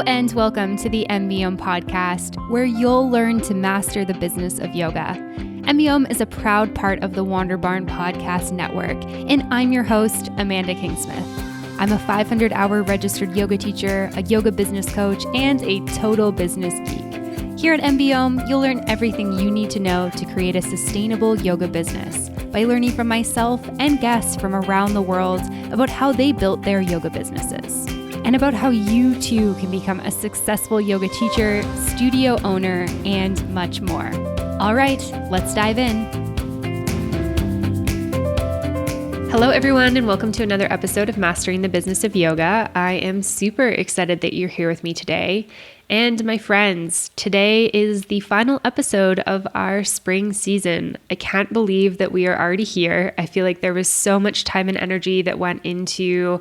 Hello and welcome to the MBOM podcast, where you'll learn to master the business of yoga. MBOM is a proud part of the Wander Barn Podcast Network, and I'm your host, Amanda Kingsmith. I'm a 500-hour registered yoga teacher, a yoga business coach, and a total business geek. Here at MBOM, you'll learn everything you need to know to create a sustainable yoga business by learning from myself and guests from around the world about how they built their yoga businesses, and about how you too can become a successful yoga teacher, studio owner, and much more. All right, let's dive in. Hello, everyone, and welcome to another episode of Mastering the Business of Yoga. I am super excited that you're here with me today. And my friends, today is the final episode of our spring season. I can't believe that we are already here. I feel like there was so much time and energy that went into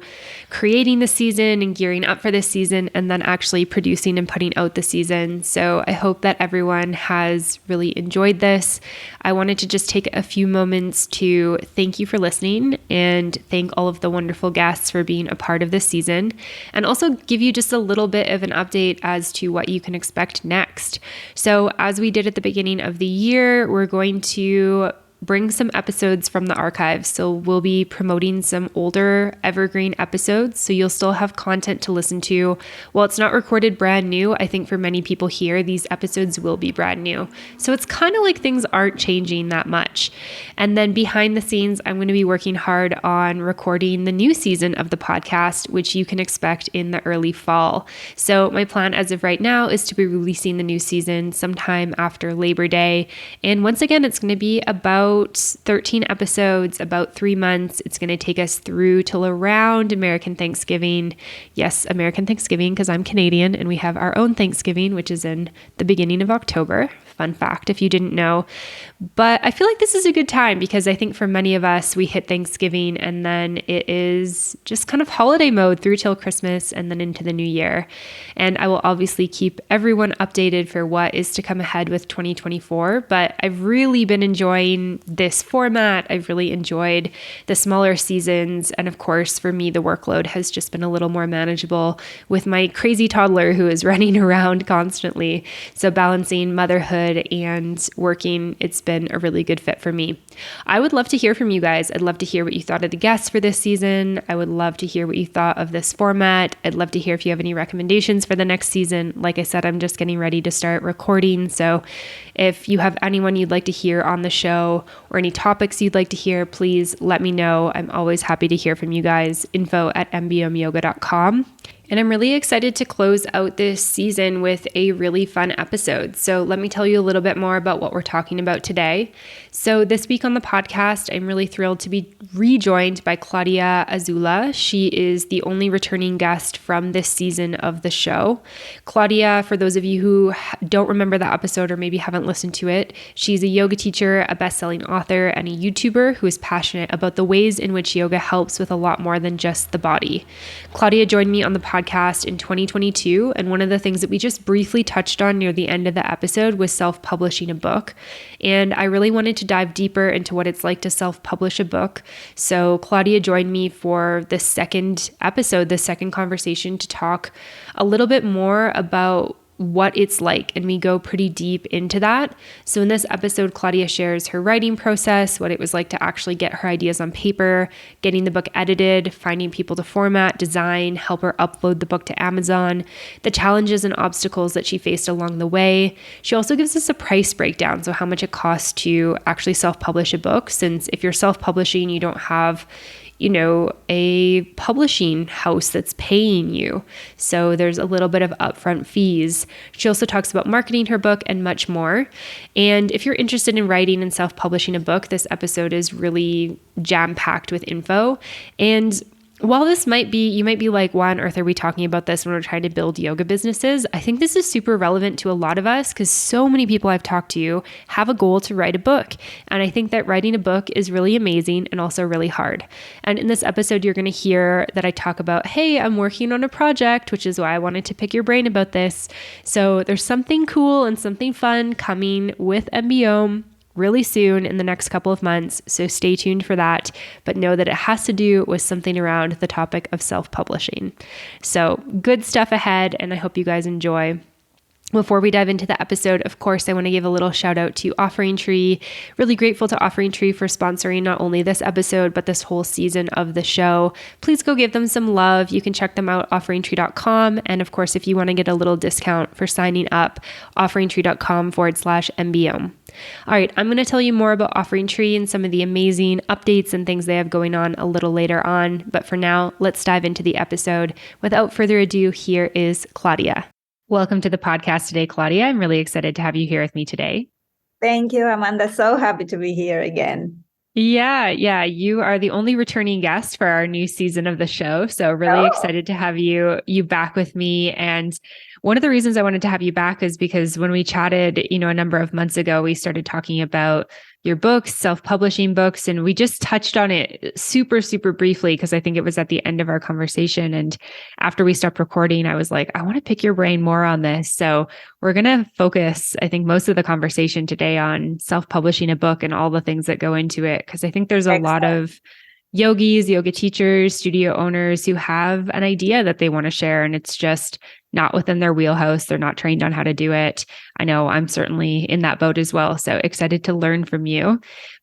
creating the season and gearing up for this season and then actually producing and putting out the season. So I hope that everyone has really enjoyed this. I wanted to just take a few moments to thank you for listening and thank all of the wonderful guests for being a part of this season, and also give you just a little bit of an update as to what you can expect next. So as we did at the beginning of the year, we're going to bring some episodes from the archives. So we'll be promoting some older evergreen episodes. So you'll still have content to listen to. While it's not recorded brand new, I think for many people here, these episodes will be brand new. So it's kind of like things aren't changing that much. And then behind the scenes, I'm going to be working hard on recording the new season of the podcast, which you can expect in the early fall. So my plan as of right now is to be releasing the new season sometime after Labor Day. And once again, it's going to be about 13 episodes, about 3 months. It's going to take us through till around American Thanksgiving. Yes, American Thanksgiving, because I'm Canadian and we have our own Thanksgiving, which is in the beginning of October. Fun fact if you didn't know. But I feel like this is a good time because I think for many of us, we hit Thanksgiving and then it is just kind of holiday mode through till Christmas and then into the new year. And I will obviously keep everyone updated for what is to come ahead with 2024. But I've really been enjoying this format. I've really enjoyed the smaller seasons. And of course, for me, the workload has just been a little more manageable with my crazy toddler who is running around constantly. So balancing motherhood and working, it's been a really good fit for me. I would love to hear from you guys. I'd love to hear what you thought of the guests for this season. I would love to hear what you thought of this format. I'd love to hear if you have any recommendations for the next season. Like I said, I'm just getting ready to start recording. So if you have anyone you'd like to hear on the show or any topics you'd like to hear, please let me know. I'm always happy to hear from you guys. info@mbomyoga.com. And I'm really excited to close out this season with a really fun episode. So let me tell you a little bit more about what we're talking about today. So this week on the podcast, I'm really thrilled to be rejoined by Claudia Azula. She is the only returning guest from this season of the show. Claudia, for those of you who don't remember the episode or maybe haven't listened to it, she's a yoga teacher, a best-selling author, and a YouTuber who is passionate about the ways in which yoga helps with a lot more than just the body. Claudia joined me on the podcast in 2022, and one of the things that we just briefly touched on near the end of the episode was self-publishing a book. And I really wanted to dive deeper into what it's like to self-publish a book. So Claudia joined me for the second episode, the second conversation, to talk a little bit more about what it's like, and we go pretty deep into that. So in this episode, Claudia shares her writing process, what it was like to actually get her ideas on paper, getting the book edited, finding people to format, design, help her upload the book to Amazon, the challenges and obstacles that she faced along the way. She also gives us a price breakdown, so how much it costs to actually self-publish a book, since if you're self-publishing, you don't have a publishing house that's paying you. So there's a little bit of upfront fees. She also talks about marketing her book and much more. And if you're interested in writing and self-publishing a book, this episode is really jam-packed with info. And while this might be, you might be like, why on earth are we talking about this when we're trying to build yoga businesses? I think this is super relevant to a lot of us because so many people I've talked to have a goal to write a book. And I think that writing a book is really amazing and also really hard. And in this episode, you're going to hear that I talk about, hey, I'm working on a project, which is why I wanted to pick your brain about this. So there's something cool and something fun coming with MBOM. really soon in the next couple of months. So stay tuned for that. But know that it has to do with something around the topic of self-publishing. So good stuff ahead, and I hope you guys enjoy. Before we dive into the episode, of course, I want to give a little shout out to Offering Tree. Really grateful to Offering Tree for sponsoring not only this episode, but this whole season of the show. Please go give them some love. You can check them out, offeringtree.com. And of course, if you want to get a little discount for signing up, offeringtree.com/MBO. All right, I'm going to tell you more about Offering Tree and some of the amazing updates and things they have going on a little later on. But for now, let's dive into the episode. Without further ado, here is Claudia. Welcome to the podcast today, Claudia. I'm really excited to have you here with me today. Thank you, Amanda. So happy to be here again. Yeah. You are the only returning guest for our new season of the show. So really excited to have you back with me. And one of the reasons I wanted to have you back is because when we chatted, a number of months ago, we started talking about your books, self-publishing books, and we just touched on it super, super briefly because I think it was at the end of our conversation. And after we stopped recording, I was like, I want to pick your brain more on this. So we're going to focus, I think, most of the conversation today on self-publishing a book and all the things that go into it, because I think there's a lot of yogis, yoga teachers, studio owners who have an idea that they want to share, and it's just not within their wheelhouse. They're not trained on how to do it. I know I'm certainly in that boat as well. So excited to learn from you.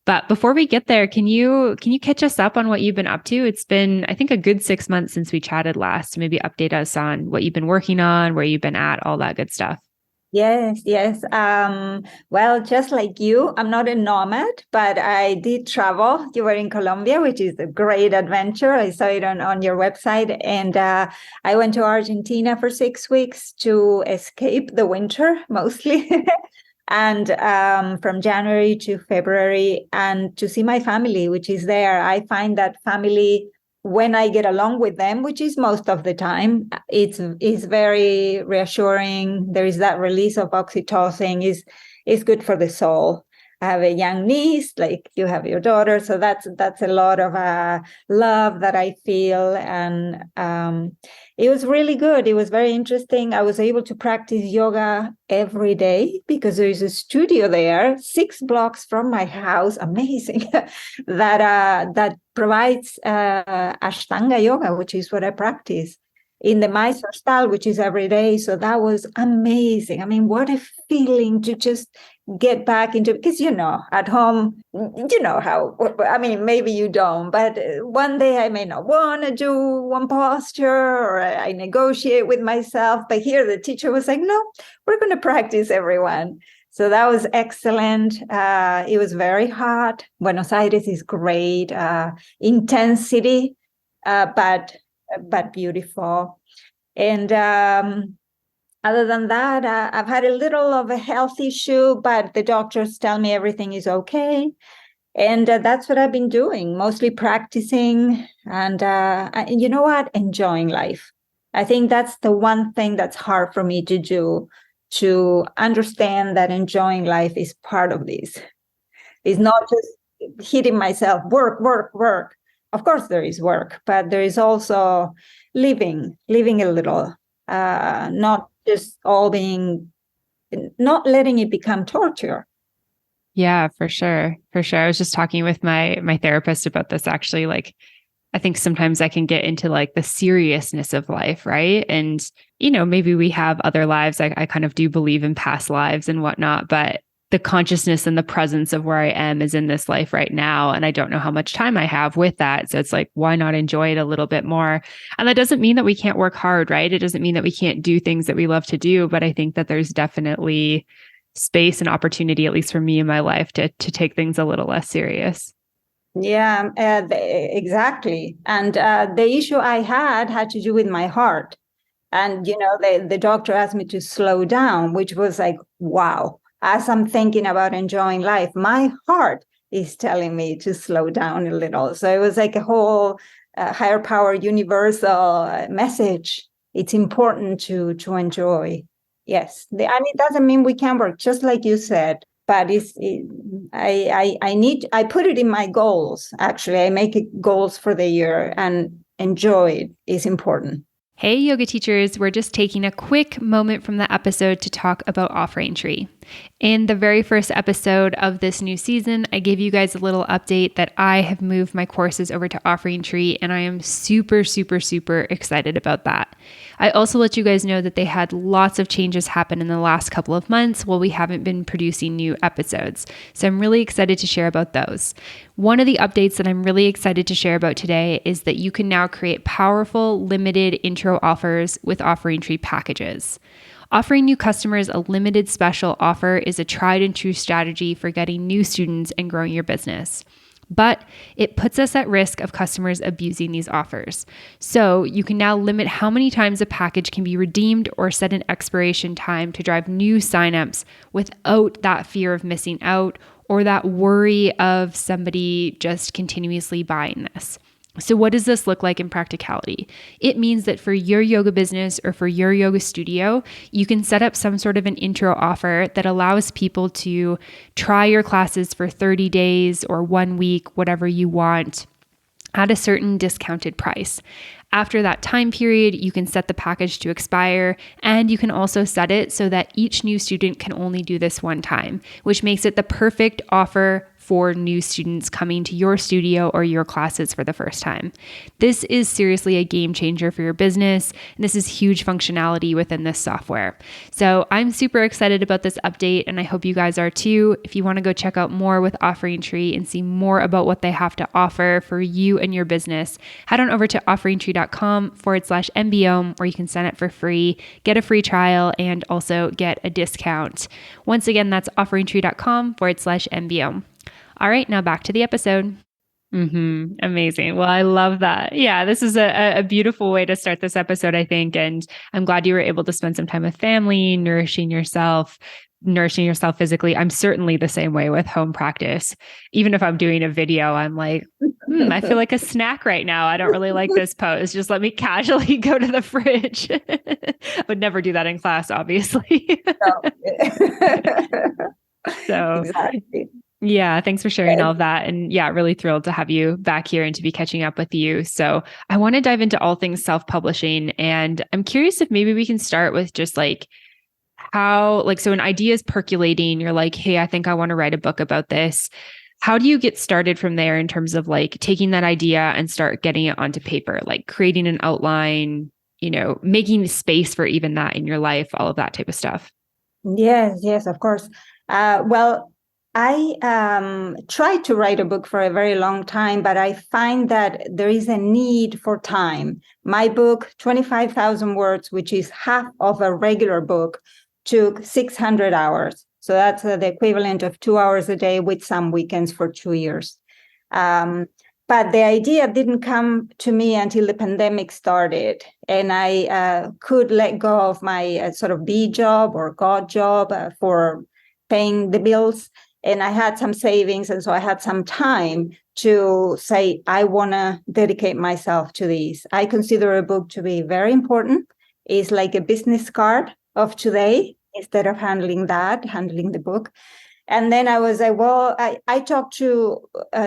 But before we get there, can you catch us up on what you've been up to? It's been, I think, a good 6 months since we chatted last. Maybe update us on what you've been working on, where you've been at, all that good stuff. Yes. Well, just like you, I'm not a nomad, but I did travel. You were in Colombia, which is a great adventure. I saw it on your website. And I went to Argentina for 6 weeks to escape the winter, mostly. And from January to February, and to see my family, which is there. I find that family, when I get along with them, which is most of the time, it's very reassuring. There is that release of oxytocin, is good for the soul. I have a young niece, like you have your daughter, so that's a lot of love that I feel, and it was really good. It was very interesting. I was able to practice yoga every day because there is a studio there, 6 blocks from my house. Amazing. that provides Ashtanga yoga, which is what I practice in the Mysore style, which is every day. So that was amazing. I mean, what a feeling to just get back into, because at home, how, I mean, maybe you don't, but one day I may not want to do one posture, or I negotiate with myself. But here the teacher was like, no, we're going to practice, everyone. So that was excellent. It was very hot. Buenos Aires is great, intensity, but beautiful. And other than that, I've had a little of a health issue, but the doctors tell me everything is okay. And that's what I've been doing, mostly practicing. And you know what? Enjoying life. I think that's the one thing that's hard for me to do, to understand that enjoying life is part of this. It's not just hitting myself, work. Of course, there is work, but there is also living a little, not just not letting it become torture. Yeah, for sure. I was just talking with my therapist about this, actually. Like, I think sometimes I can get into like the seriousness of life, right? And, maybe we have other lives. I kind of do believe in past lives and whatnot, but the consciousness and the presence of where I am is in this life right now. And I don't know how much time I have with that. So it's like, why not enjoy it a little bit more? And that doesn't mean that we can't work hard, right? It doesn't mean that we can't do things that we love to do. But I think that there's definitely space and opportunity, at least for me in my life, to take things a little less serious. Yeah, exactly. And the issue I had to do with my heart. And, the doctor asked me to slow down, which was like, wow. As I'm thinking about enjoying life, my heart is telling me to slow down a little. So it was like a whole higher power, universal message. It's important to enjoy. Yes. And it doesn't mean we can't work, just like you said. But I put it in my goals. Actually, I make it goals for the year, and enjoy it is important. Hey, yoga teachers, we're just taking a quick moment from the episode to talk about Offering Tree. In the very first episode of this new season, I gave you guys a little update that I have moved my courses over to Offering Tree, and I am super, super, super excited about that. I also let you guys know that they had lots of changes happen in the last couple of months while we haven't been producing new episodes. So I'm really excited to share about those. One of the updates that I'm really excited to share about today is that you can now create powerful, limited intro offers with Offering Tree packages. Offering new customers a limited special offer is a tried and true strategy for getting new students and growing your business. But it puts us at risk of customers abusing these offers. So you can now limit how many times a package can be redeemed or set an expiration time to drive new signups without that fear of missing out or that worry of somebody just continuously buying this. So what does this look like in practicality? It means that for your yoga business or for your yoga studio, you can set up some sort of an intro offer that allows people to try your classes for 30 days or 1 week, whatever you want, at a certain discounted price. After that time period, you can set the package to expire, and you can also set it so that each new student can only do this one time, which makes it the perfect offer for new students coming to your studio or your classes for the first time. This is seriously a game changer for your business, and this is huge functionality within this software. So I'm super excited about this update, and I hope you guys are too. If you want to go check out more with Offering Tree and see more about what they have to offer for you and your business, head on over to offeringtree.com/MBO, where you can sign up for free, get a free trial, and also get a discount. Once again, that's offeringtree.com/MBO. All right, now back to the episode. Amazing. Well, I love that. Yeah, this is a beautiful way to start this episode, I think. And I'm glad you were able to spend some time with family, nourishing yourself physically. I'm certainly the same way with home practice. Even if I'm doing a video, I'm like, I feel like a snack right now. I don't really like this pose. Just let me casually go to the fridge. I would never do that in class, obviously. So Exactly. yeah, thanks for sharing all of that. And yeah, really thrilled to have you back here and to be catching up with you. So I want to dive into all things self-publishing. And I'm curious if maybe we can start with just like how, like, so an idea is percolating. You're like, hey, I think I want to write a book about this. How do you get started from there in terms of like taking that idea and start getting it onto paper, like creating an outline, making space for even that in your life, all of that type of stuff? Yes, of course. Well, I tried to write a book for a very long time, but I find that there is a need for time. My book, 25,000 words, which is half of a regular book, took 600 hours. So that's the equivalent of 2 hours a day with some weekends for 2 years. But the idea didn't come to me until the pandemic started, and I could let go of my sort of B job or God job for paying the bills. And I had some savings, and so I had some time to say, I want to dedicate myself to this. I consider a book to be very important. It's like a business card of today, instead of handling the book. And then I was like, well, I talked to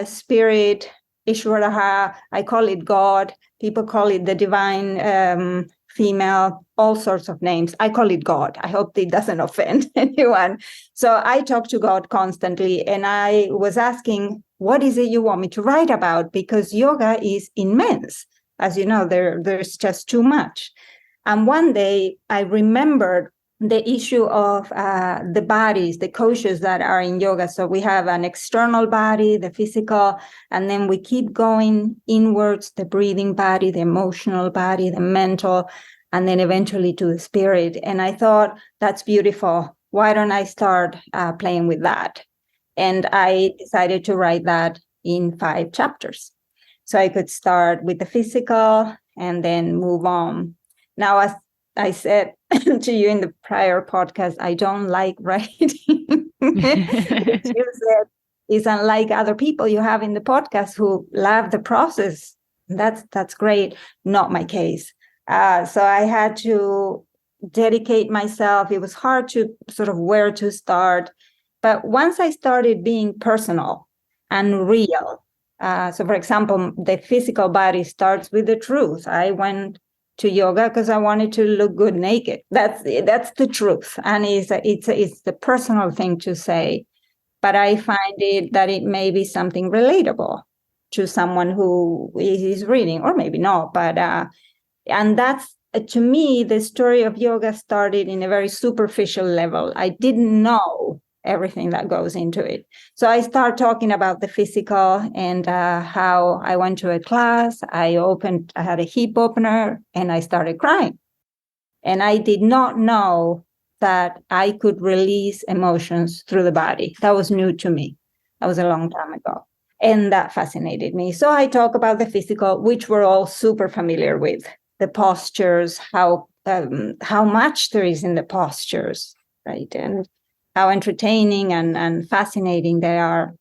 Spirit, Ishwaraha, I call it God. People call it the divine female, all sorts of names. I call it God. I hope it doesn't offend anyone. So I talk to God constantly. And I was asking, what is it you want me to write about? Because yoga is immense. As you know, there's just too much. And one day I remembered the issue of the bodies, the koshas that are in yoga. So we have an external body, the physical, and then we keep going inwards, the breathing body, the emotional body, the mental, and then eventually to the spirit. And I thought, that's beautiful. Why don't I start playing with that? And I decided to write that in 5 chapters. So I could start with the physical and then move on. Now, as I said to you in the prior podcast, I don't like writing. You said is unlike other people you have in the podcast who love the process. That's great. Not my case. So I had to dedicate myself. It was hard to sort of where to start. But once I started being personal and real, so for example, the physical body starts with the truth. I went to yoga because I wanted to look good naked. That's the truth, and it's the personal thing to say. But I find that it may be something relatable to someone who is reading, or maybe not. But and that's to me, the story of yoga started in a very superficial level. I didn't know everything that goes into it. So I start talking about the physical and how I went to a class. I had a hip opener and I started crying. And I did not know that I could release emotions through the body. That was new to me. That was a long time ago. And that fascinated me. So I talk about the physical, which we're all super familiar with, the postures, how much there is in the postures, right? And how entertaining and fascinating they are.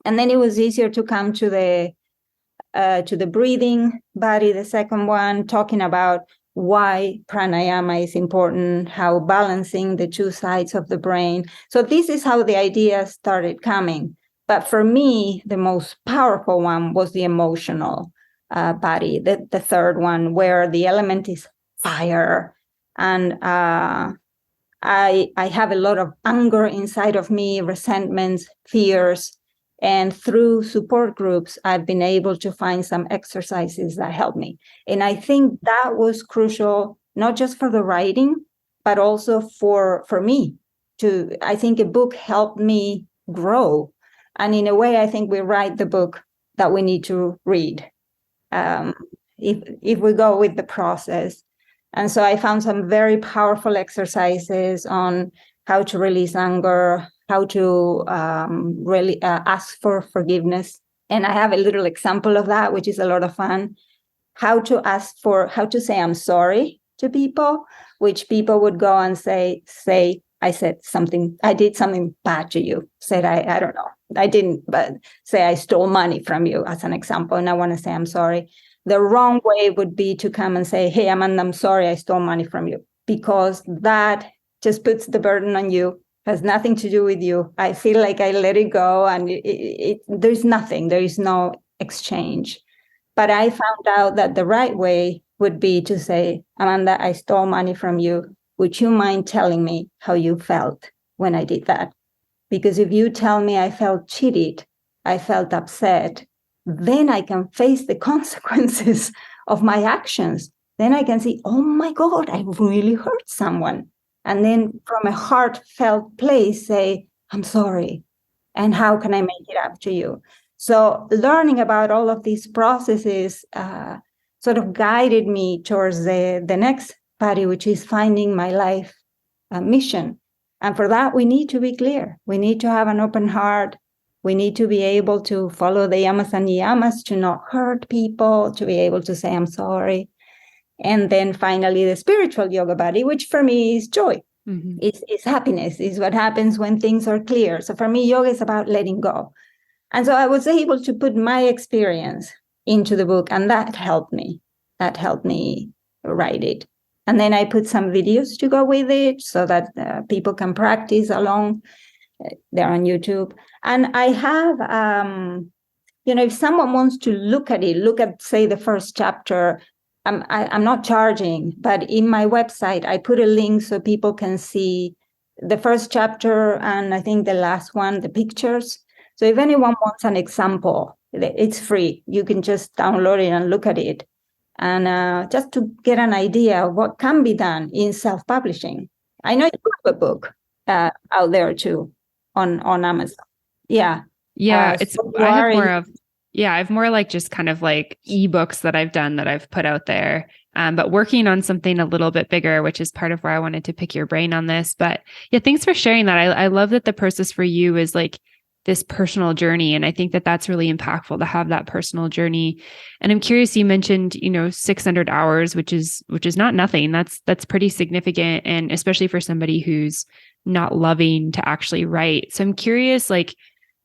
And then it was easier to come to the breathing body, the second one, talking about why pranayama is important, how balancing the two sides of the brain. So this is how the ideas started coming. But for me, the most powerful one was the emotional body, the third one, where the element is fire. And I have a lot of anger inside of me, resentments, fears. And through support groups, I've been able to find some exercises that help me. And I think that was crucial, not just for the writing, but also for me. I think a book helped me grow. And in a way, I think we write the book that we need to read. If we go with the process. And so I found some very powerful exercises on how to release anger, how to really ask for forgiveness. And I have a little example of that, which is a lot of fun. How to say I'm sorry to people, which people would go and say, I did something bad to you. Said, I don't know, I didn't, but say I stole money from you as an example. And I want to say I'm sorry. The wrong way would be to come and say, hey, Amanda, I'm sorry, I stole money from you, because that just puts the burden on you, has nothing to do with you. I feel like I let it go and there's nothing, there is no exchange. But I found out that the right way would be to say, Amanda, I stole money from you. Would you mind telling me how you felt when I did that? Because if you tell me I felt cheated, I felt upset, then I can face the consequences of my actions. Then I can see, oh my God, I really hurt someone. And then from a heartfelt place, say, I'm sorry. And how can I make it up to you? So learning about all of these processes sort of guided me towards the next party, which is finding my life mission. And for that, we need to be clear. We need to have an open heart. We need to be able to follow the yamas and niyamas, to not hurt people, to be able to say, I'm sorry. And then finally, the spiritual yoga body, which for me is joy. Mm-hmm. It's happiness, is what happens when things are clear. So for me, yoga is about letting go. And so I was able to put my experience into the book, and that helped me. That helped me write it. And then I put some videos to go with it so that people can practice along. They're on YouTube. And I have, if someone wants to look at, say, the first chapter, I'm not charging, but in my website, I put a link so people can see the first chapter and I think the last one, the pictures. So if anyone wants an example, it's free. You can just download it and look at it. And just to get an idea of what can be done in self-publishing. I know you have a book out there too on Amazon. Yeah. Yeah. I have more like just kind of like ebooks that I've done that I've put out there. But working on something a little bit bigger, which is part of where I wanted to pick your brain on this. But yeah, thanks for sharing that. I love that the process for you is like this personal journey. And I think that that's really impactful to have that personal journey. And I'm curious, you mentioned, 600 hours, which is not nothing. That's pretty significant. And especially for somebody who's not loving to actually write. So I'm curious, like,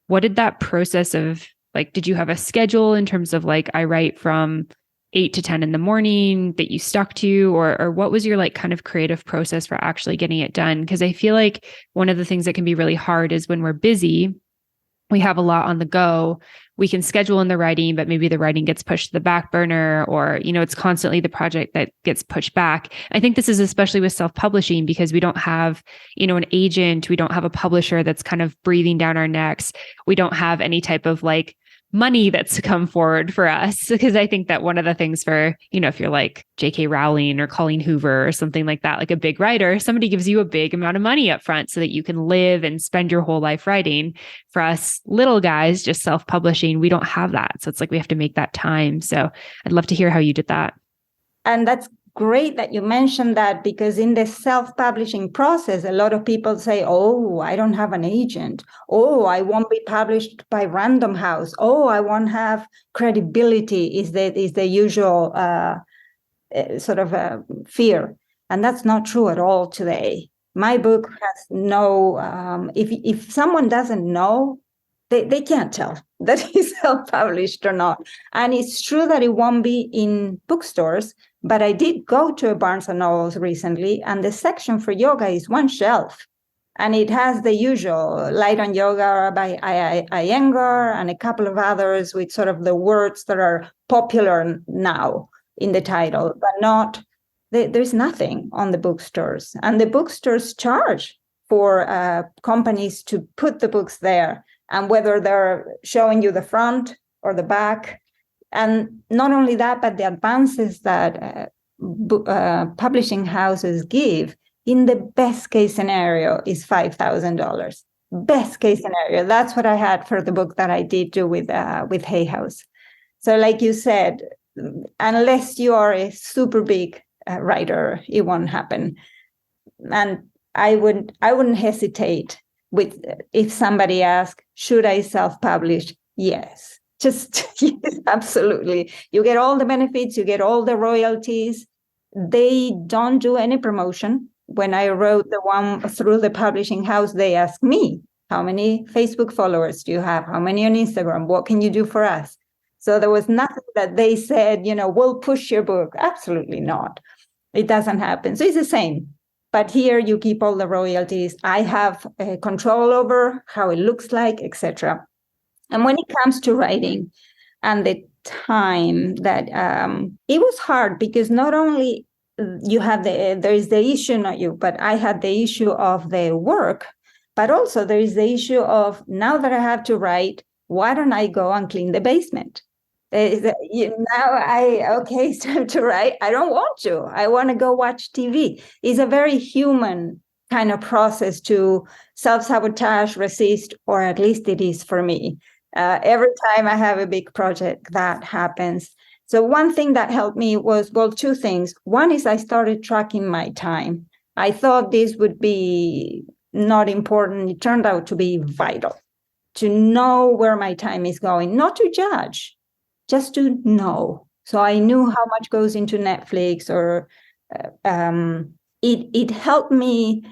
what did that process of, like, did you have a schedule in terms of like, I write from 8 to 10 in the morning that you stuck to, or what was your like kind of creative process for actually getting it done? Because I feel like one of the things that can be really hard is when we're busy, we have a lot on the go, we can schedule in the writing, but maybe the writing gets pushed to the back burner, or, it's constantly the project that gets pushed back. I think this is especially with self-publishing because we don't have, an agent, we don't have a publisher that's kind of breathing down our necks. We don't have any type of like money that's come forward for us. Because I think that one of the things for, if you're like J.K. Rowling or Colleen Hoover or something like that, like a big writer, somebody gives you a big amount of money up front so that you can live and spend your whole life writing. For us little guys, just self-publishing, we don't have that. So it's like we have to make that time. So I'd love to hear how you did that. And that's great that you mentioned that, because in the self-publishing process, a lot of people say, oh, I don't have an agent. Oh, I won't be published by Random House. Oh, I won't have credibility is the usual sort of fear. And that's not true at all today. My book has no, if someone doesn't know, they can't tell that he's self-published or not. And it's true that it won't be in bookstores, but I did go to a Barnes and Nobles recently, and the section for yoga is one shelf. And it has the usual Light on Yoga by Iyengar and a couple of others with sort of the words that are popular now in the title, but not, there's nothing on the bookstores. And the bookstores charge for companies to put the books there, and whether they're showing you the front or the back. And not only that, but the advances that publishing houses give, in the best case scenario, is $5,000. Best case scenario. That's what I had for the book that I did do with Hay House. So like you said, unless you are a super big writer, it won't happen. And I wouldn't hesitate with if somebody asks, should I self-publish? Yes. Just yes, absolutely. You get all the benefits, you get all the royalties. They don't do any promotion. When I wrote the one through the publishing house, they asked me, how many Facebook followers do you have? How many on Instagram? What can you do for us? So there was nothing that they said, we'll push your book. Absolutely not. It doesn't happen. So it's the same. But here you keep all the royalties. I have control over how it looks like, etc. And when it comes to writing and the time, that it was hard, because not only you have there is the issue, not you, but I had the issue of the work, but also there is the issue of, now that I have to write, why don't I go and clean the basement? Now it's time to write. I don't want to. I want to go watch TV. It's a very human kind of process to self-sabotage, resist, or at least it is for me. Every time I have a big project, that happens. So one thing that helped me was, well, two things. One is I started tracking my time. I thought this would be not important. It turned out to be vital, to know where my time is going, not to judge, just to know. So I knew how much goes into Netflix, or it helped me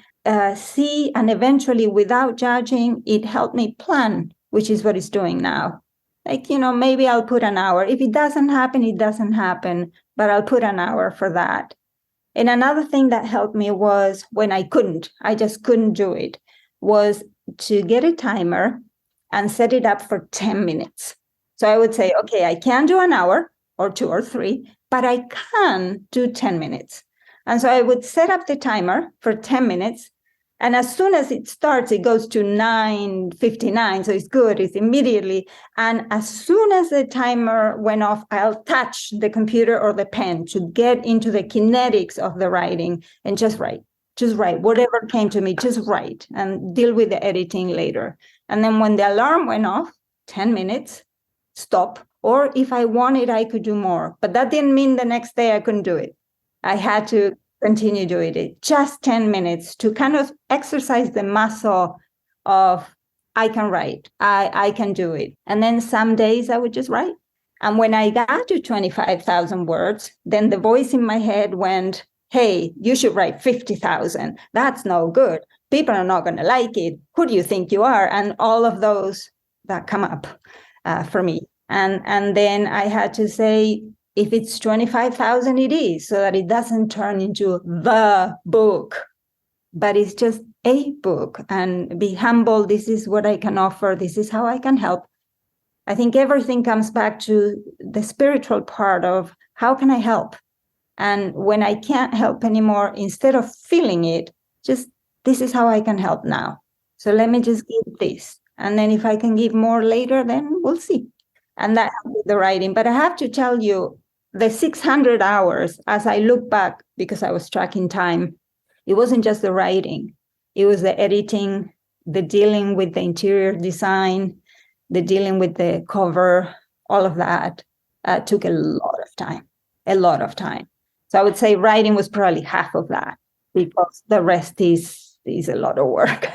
see, and eventually, without judging, it helped me plan, which is what it's doing now. Like, maybe I'll put an hour. If it doesn't happen, it doesn't happen, but I'll put an hour for that. And another thing that helped me was, when I just couldn't do it, was to get a timer and set it up for 10 minutes. So I would say, okay, I can't do an hour or 2 or 3, but I can do 10 minutes. And so I would set up the timer for 10 minutes. And as soon as it starts, it goes to 9:59. So it's good. It's immediately. And as soon as the timer went off, I'll touch the computer or the pen to get into the kinetics of the writing and just write. Just write. Whatever came to me, just write, and deal with the editing later. And then when the alarm went off, 10 minutes, stop. Or if I wanted, I could do more. But that didn't mean the next day I couldn't do it. I had to continue doing it. Just 10 minutes to kind of exercise the muscle of, I can write, I can do it. And then some days I would just write. And when I got to 25,000 words, then the voice in my head went, hey, you should write 50,000. That's no good. People are not going to like it. Who do you think you are? And all of those that come up for me. And then I had to say, if it's 25,000, it is, so that it doesn't turn into the book, but it's just a book and be humble. This is what I can offer. This is how I can help. I think everything comes back to the spiritual part of how can I help? And when I can't help anymore, instead of feeling it, just this is how I can help now. So let me just give this. And then if I can give more later, then we'll see. And that helped with the writing. But I have to tell you, the 600 hours, as I look back, because I was tracking time, it wasn't just the writing, it was the editing, the dealing with the interior design, the dealing with the cover, all of that took a lot of time, a lot of time. So I would say writing was probably half of that because the rest is a lot of work.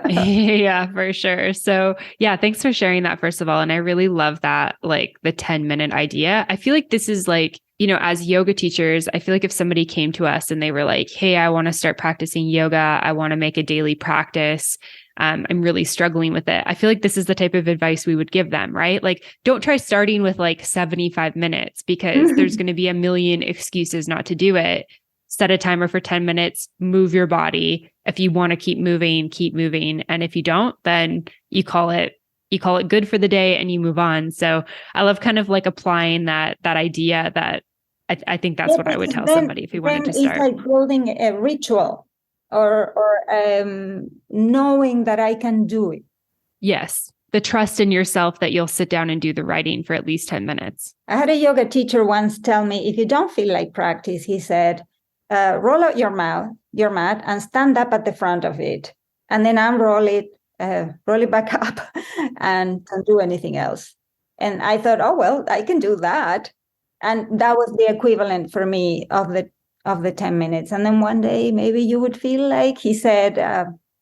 Yeah, for sure. So, yeah, thanks for sharing that, first of all. And I really love that, like the 10-minute idea. I feel like this is like, as yoga teachers, I feel like if somebody came to us and they were like, hey, I want to start practicing yoga, I want to make a daily practice. I'm really struggling with it. I feel like this is the type of advice we would give them, right? Like, don't try starting with like 75 minutes because there's going to be a million excuses not to do it. Set a timer for 10 minutes, move your body. If you want to keep moving, keep moving. And if you don't, then you call it good for the day and you move on. So I love kind of like applying that idea that I think that's what I would tell somebody if we wanted to start. It's like building a ritual or knowing that I can do it. Yes. The trust in yourself that you'll sit down and do the writing for at least 10 minutes. I had a yoga teacher once tell me, if you don't feel like practice, he said, roll out your mat and stand up at the front of it. And then unroll it, roll it back up and don't do anything else. And I thought, oh, well, I can do that. And that was the equivalent for me of the 10 minutes. And then one day, maybe you would feel like, he said,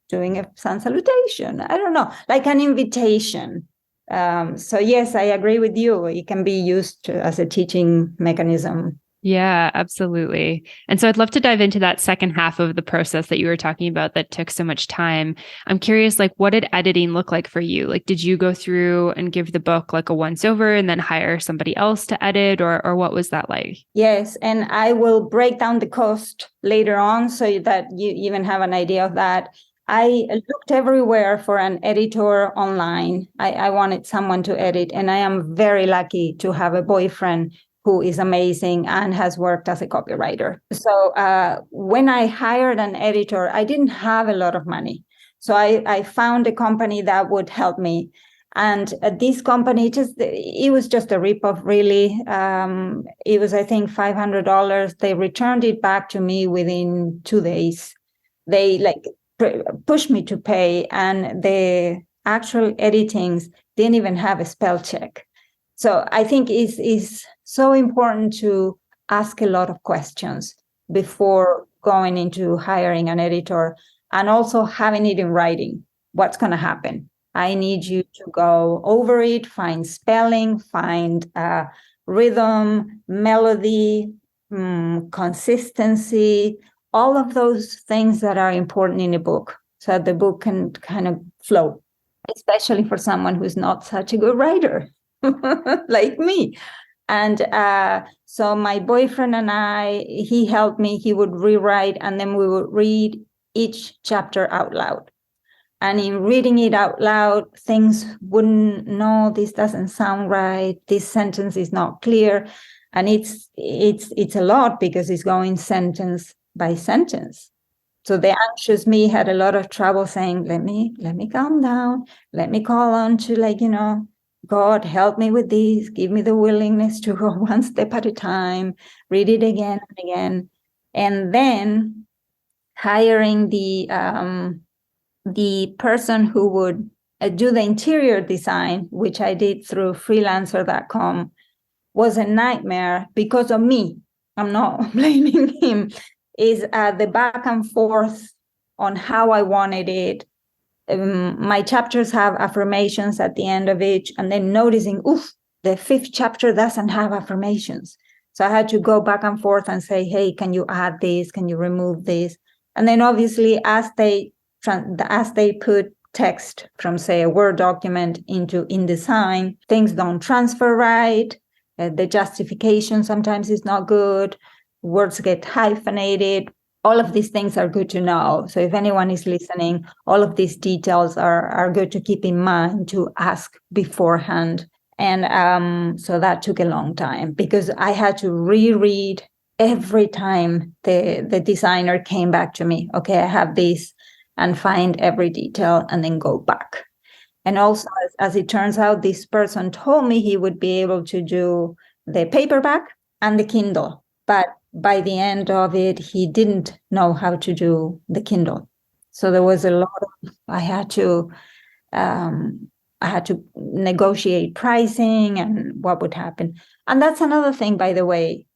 doing a sun salutation. I don't know, like an invitation. So yes, I agree with you. It can be used as a teaching mechanism. Yeah, absolutely. And so I'd love to dive into that second half of the process that you were talking about that took so much time. I'm curious, like, what did editing look like for you? Like, did you go through and give the book like a once over and then hire somebody else to edit, or what was that like? Yes, and I will break down the cost later on so that you even have an idea of that. I looked everywhere for an editor online. I wanted someone to edit, and I am very lucky to have a boyfriend who is amazing and has worked as a copywriter. So when I hired an editor, I didn't have a lot of money. So I found a company that would help me. And this company, it was just a ripoff, really. It was, I think, $500. They returned it back to me within 2 days. They pushed me to pay, and the actual editings didn't even have a spell check. So I think it's so important to ask a lot of questions before going into hiring an editor, and also having it in writing. What's going to happen? I need you to go over it, find spelling, find rhythm, melody, consistency, all of those things that are important in a book, so that the book can kind of flow, especially for someone who's not such a good writer like me. And so my boyfriend and he helped me. He would rewrite, and then we would read each chapter out loud. And in reading it out loud, things wouldn't, no, this doesn't sound right. This sentence is not clear. And it's a lot because it's going sentence by sentence. So the anxious me had a lot of trouble saying, let me calm down. Let me call on to God, help me with this. Give me the willingness to go one step at a time, read it again and again. And then hiring the person who would do the interior design, which I did through freelancer.com, was a nightmare because of me. I'm not blaming him. Is the back and forth on how I wanted it. My chapters have affirmations at the end of each, and then noticing, the 5th chapter doesn't have affirmations. So I had to go back and forth and say, hey, can you add this? Can you remove this? And then obviously, as they put text from, say, a Word document into InDesign, things don't transfer right. The justification sometimes is not good. Words get hyphenated. all of these things are good to know. So if anyone is listening, all of these details are good to keep in mind, to ask beforehand. And so that took a long time because I had to reread every time the designer came back to me. Okay, I have this, and find every detail and then go back. And also, as it turns out, this person told me he would be able to do the paperback and the Kindle. But by the end of it, he didn't know how to do the Kindle. So there was a lot of, I had to negotiate pricing and what would happen. And that's another thing, by the way,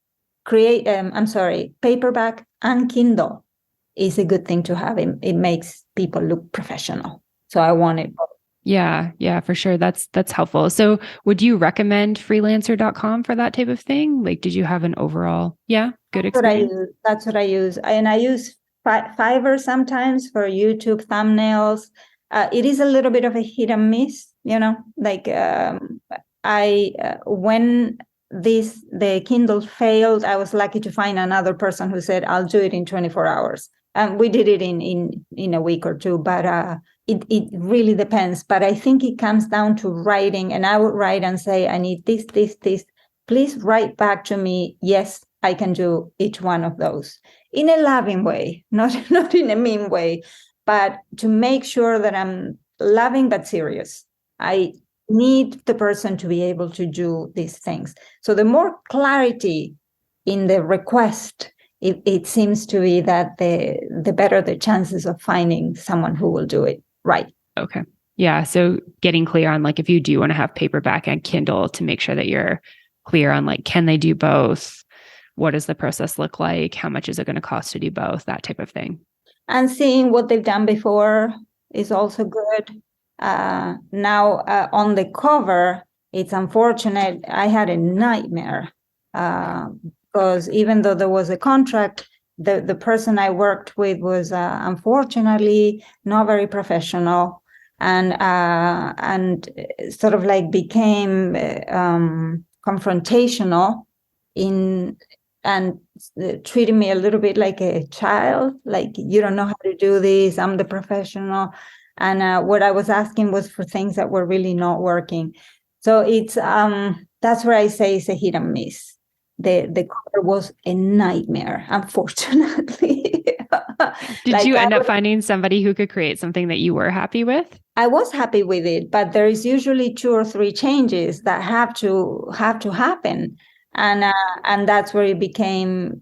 paperback and Kindle is a good thing to have. It makes people look professional. So I wanted both. Yeah, for sure. That's helpful. So would you recommend freelancer.com for that type of thing? Like, did you have an overall, good experience? That's what I use. And I use Fiverr sometimes for YouTube thumbnails. It is a little bit of a hit and miss, like when the Kindle failed, I was lucky to find another person who said, I'll do it in 24 hours. And we did it in a week or two, but it really depends. But I think it comes down to writing, and I would write and say, I need this, this, this. Please write back to me. Yes, I can do each one of those in a loving way, not in a mean way, but to make sure that I'm loving but serious. I need the person to be able to do these things. So the more clarity in the request, it seems to be that the better the chances of finding someone who will do it right. Okay. Yeah. So getting clear on like, if you do want to have paperback and Kindle, to make sure that you're clear on like, can they do both? What does the process look like? How much is it going to cost to do both? That type of thing. And seeing what they've done before is also good. Now on the cover, it's unfortunate. I had a nightmare because even though there was a contract, the person I worked with was unfortunately not very professional, and sort of like became confrontational and treating me a little bit like a child, like, you don't know how to do this, I'm the professional. And what I was asking was for things that were really not working. So it's that's where I say it's a hit and miss. The cover was a nightmare, unfortunately. Did you end up finding somebody who could create something that you were happy with? I was happy with it, but there is usually 2 or 3 changes that have to happen. And that's where it became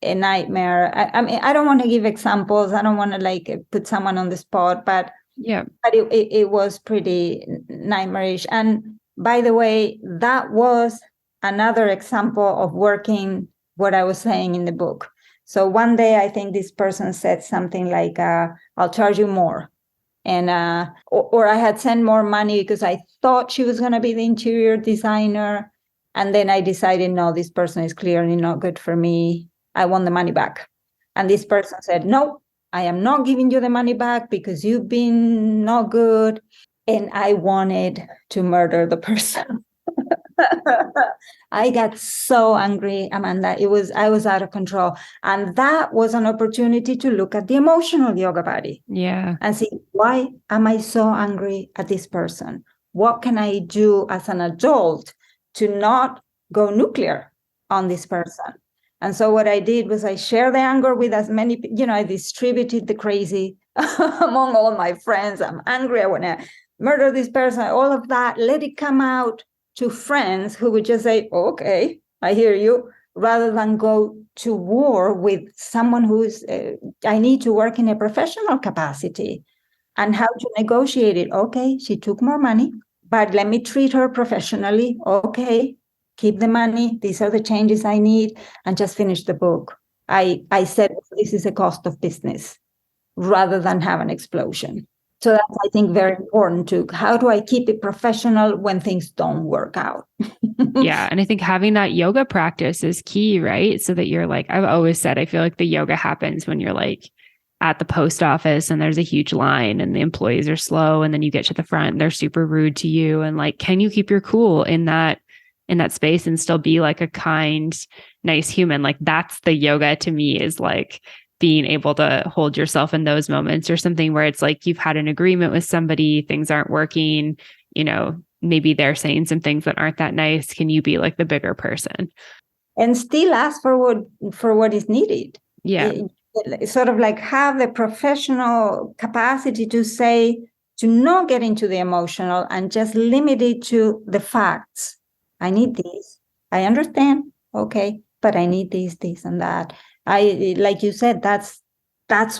a nightmare. I mean, I don't want to give examples. I don't want to like put someone on the spot, but it was pretty nightmarish. And by the way, that was another example of working what I was saying in the book. So one day, I think this person said something like, I'll charge you more. And or I had sent more money because I thought she was going to be the interior designer. And then I decided, no, this person is clearly not good for me. I want the money back. And this person said, no, I am not giving you the money back because you've been not good. And I wanted to murder the person. I got so angry, Amanda. I was out of control. And that was an opportunity to look at the emotional yoga body. Yeah. And see, why am I so angry at this person? What can I do as an adult to not go nuclear on this person? And so what I did was I shared the anger with as many, I distributed the crazy among all my friends. I'm angry. I want to murder this person, all of that. Let it come out to friends who would just say, okay, I hear you, rather than go to war with someone who's, I need to work in a professional capacity. And how to negotiate it. Okay, she took more money, but let me treat her professionally. Okay, keep the money. These are the changes I need, and just finish the book. I said, this is a cost of business, rather than have an explosion. So that's, I think, very important too. How do I keep it professional when things don't work out? Yeah. And I think having that yoga practice is key, right? So that you're like, I've always said, I feel like the yoga happens when you're like at the post office and there's a huge line and the employees are slow. And then you get to the front and they're super rude to you. And like, can you keep your cool in that space and still be like a kind, nice human? Like that's the yoga to me, is like being able to hold yourself in those moments, or something where it's like you've had an agreement with somebody, things aren't working, maybe they're saying some things that aren't that nice. Can you be like the bigger person? And still ask for what is needed. Yeah. Sort of like have the professional capacity to not get into the emotional and just limit it to the facts. I need this. I understand. Okay, but I need this, and that. Like you said, that's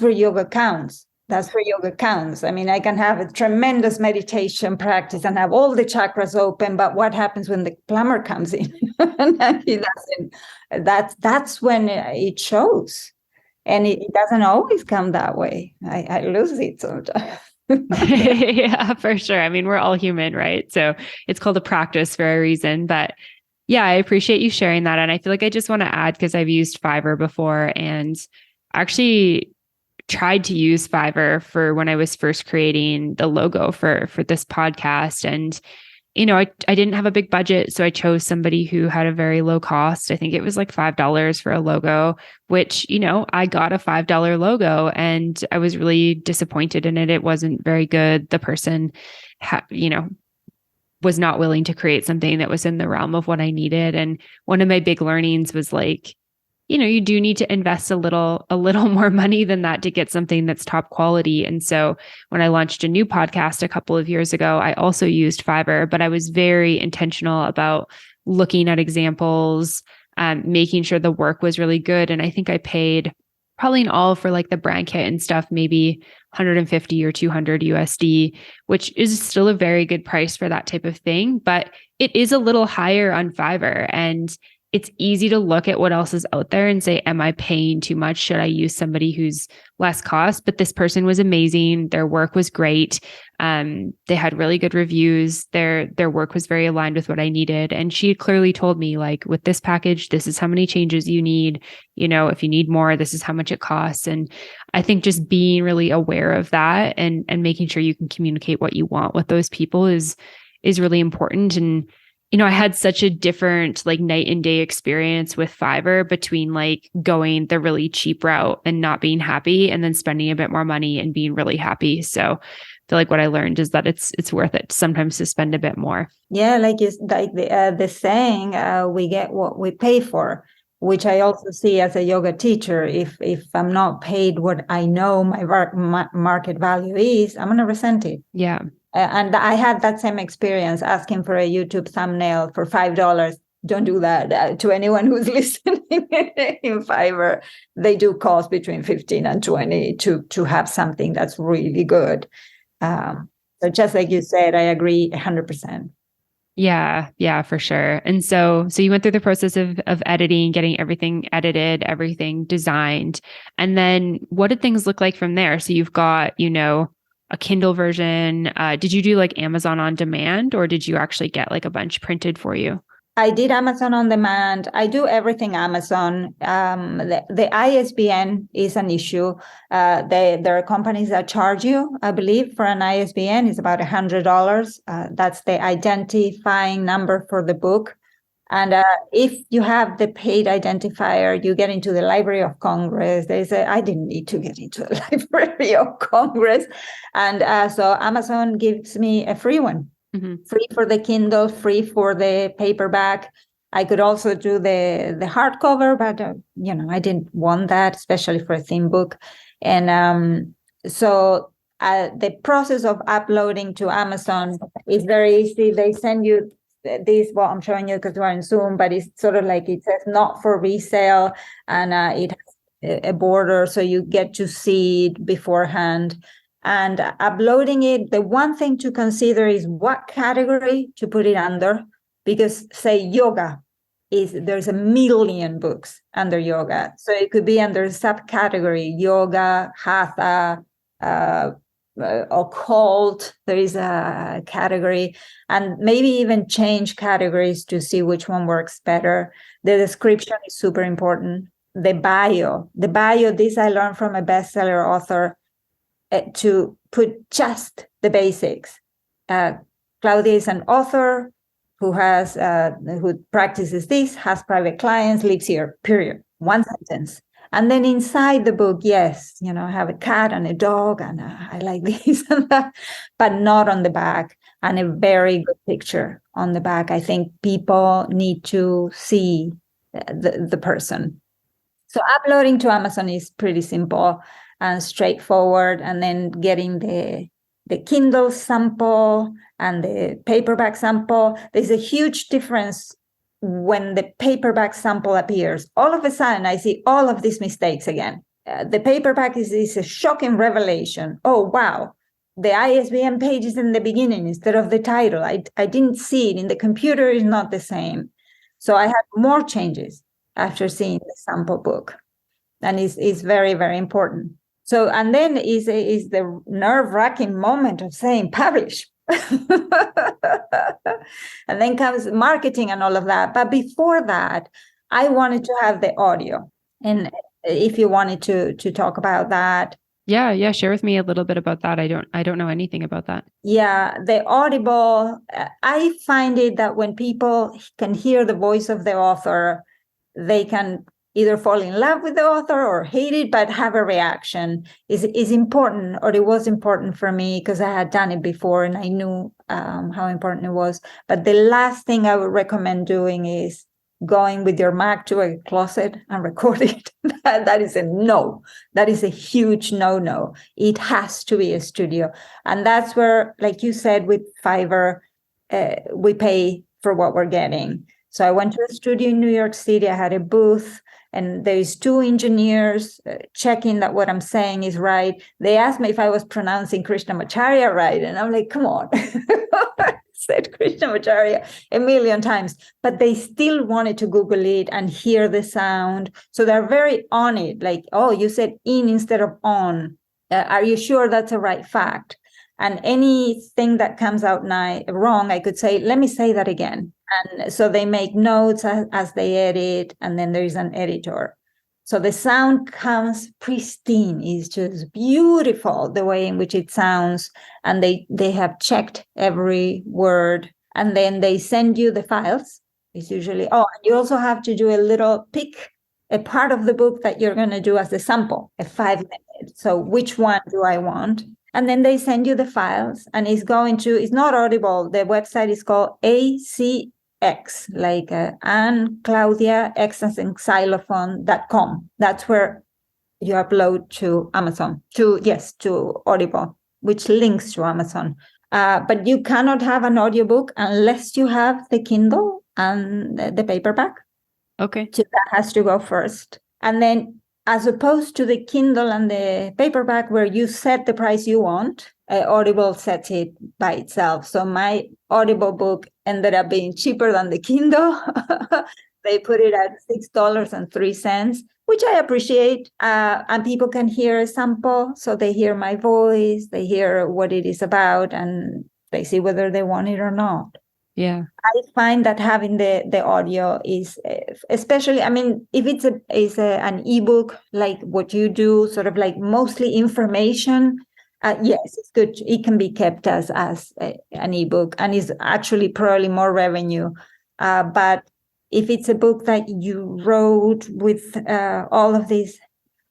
where yoga counts. That's where yoga counts. I mean, I can have a tremendous meditation practice and have all the chakras open, but what happens when the plumber comes in? And he doesn't. That's when it shows, and it doesn't always come that way. I lose it sometimes. Yeah, for sure. I mean, we're all human, right? So it's called a practice for a reason. But yeah, I appreciate you sharing that. And I feel like I just want to add, because I've used Fiverr before and actually tried to use Fiverr for when I was first creating the logo for this podcast. And I didn't have a big budget, so I chose somebody who had a very low cost. I think it was like $5 for a logo, which, I got a $5 logo and I was really disappointed in it. It wasn't very good. The person, was not willing to create something that was in the realm of what I needed. And one of my big learnings was like, you do need to invest a little more money than that to get something that's top quality. And so when I launched a new podcast a couple of years ago, I also used Fiverr, but I was very intentional about looking at examples, making sure the work was really good. And I think I paid probably in all for like the brand kit and stuff, maybe 150 or 200 USD, which is still a very good price for that type of thing. But it is a little higher on Fiverr. And it's easy to look at what else is out there and say, am I paying too much? Should I use somebody who's less cost? But this person was amazing. Their work was great. They had really good reviews. Their work was very aligned with what I needed. And she had clearly told me, like, with this package, this is how many changes you need. If you need more, this is how much it costs. And I think just being really aware of that and making sure you can communicate what you want with those people is really important. And I had such a different like night and day experience with Fiverr between like going the really cheap route and not being happy, and then spending a bit more money and being really happy. So I feel like what I learned is that it's worth it sometimes to spend a bit more. Yeah, like the saying, we get what we pay for, which I also see as a yoga teacher. If I'm not paid what I know my market value is, I'm going to resent it. Yeah. And I had that same experience asking for a YouTube thumbnail for $5. Don't do that to anyone who's listening in Fiverr. They do cost between 15 and 20 to have something that's really good. So just like you said, I agree 100%. Yeah, for sure. And so you went through the process of editing, getting everything edited, everything designed. And then what did things look like from there? So you've got, a Kindle version. Did you do like Amazon on demand, or did you actually get like a bunch printed for you? I did Amazon on demand. I do everything Amazon. The ISBN is an issue. There are companies that charge you, I believe, for an ISBN. It's about $100. That's the identifying number for the book. And if you have the paid identifier, you get into the Library of Congress. I didn't need to get into the Library of Congress. And so Amazon gives me a free one, free for the Kindle, free for the paperback. I could also do the hardcover, but, I didn't want that, especially for a theme book. And so the process of uploading to Amazon is very easy. They send you this, well, I'm showing you because we're in Zoom, but it's sort of like it says not for resale, and it has a border, so you get to see it beforehand. And uploading it, the one thing to consider is what category to put it under, because say yoga there's a million books under yoga, so it could be under subcategory yoga, hatha, occult. There is a category, and maybe even change categories to see which one works better. The description is super important. The bio, this I learned from a bestseller author, to put just the basics. Claudia is an author who practices this, has private clients, lives here, period. One sentence. And then inside the book, yes, I have a cat and a dog, and I like this and that, but not on the back. And a very good picture on the back. I think people need to see the person. So uploading to Amazon is pretty simple and straightforward, and then getting the Kindle sample and the paperback sample. There's a huge difference when the paperback sample appears. All of a sudden, I see all of these mistakes again. The paperback is a shocking revelation. Oh, wow. The ISBN page is in the beginning instead of the title. I didn't see it. In the computer, is not the same. So I had more changes after seeing the sample book. And is very, very important. So, and then is the nerve-wracking moment of saying publish. And then comes marketing and all of that. But before that, I wanted to have the audio. And if you wanted to talk about that. Yeah. Share with me a little bit about that. I don't know anything about that. Yeah, the Audible, I find it that when people can hear the voice of the author, they can either fall in love with the author or hate it, but have a reaction is important, or it was important for me because I had done it before and I knew how important it was. But the last thing I would recommend doing is going with your Mac to a closet and record it. That is a no. That is a huge no. It has to be a studio. And that's where, like you said, with Fiverr, we pay for what we're getting. So I went to a studio in New York City. I had a booth, and there's two engineers checking that what I'm saying is right. They asked me if I was pronouncing Krishnamacharya right, and I'm like, come on. I said Krishnamacharya a million times, but they still wanted to Google it and hear the sound. So they're very on it, like, oh, you said in instead of on. Are you sure that's a right fact? And anything that comes out wrong, I could say, let me say that again. And so they make notes as they edit, and then there is an editor. So the sound comes pristine. It's just beautiful the way in which it sounds. And they have checked every word. And then they send you the files. It's usually, and you also have to do pick a part of the book that you're going to do as a sample, a 5-minute. So which one do I want? And then they send you the files, and it's not Audible. The website is called ACX, like Anne Claudia X as in xylophone.com. That's where you upload to Amazon, to Audible, which links to Amazon. But you cannot have an audiobook unless you have the Kindle and the paperback. Okay. So that has to go first. And then, as opposed to the Kindle and the paperback where you set the price you want, Audible sets it by itself. So my Audible book ended up being cheaper than the Kindle. They put it at $6.03, which I appreciate. And people can hear a sample. So they hear my voice, they hear what it is about, and they see whether they want it or not. Yeah. I find that having the audio is, especially, I mean, if it's an ebook, like what you do, sort of like mostly information, yes, it's good. It can be kept as an ebook, and is actually probably more revenue. But if it's a book that you wrote with all of these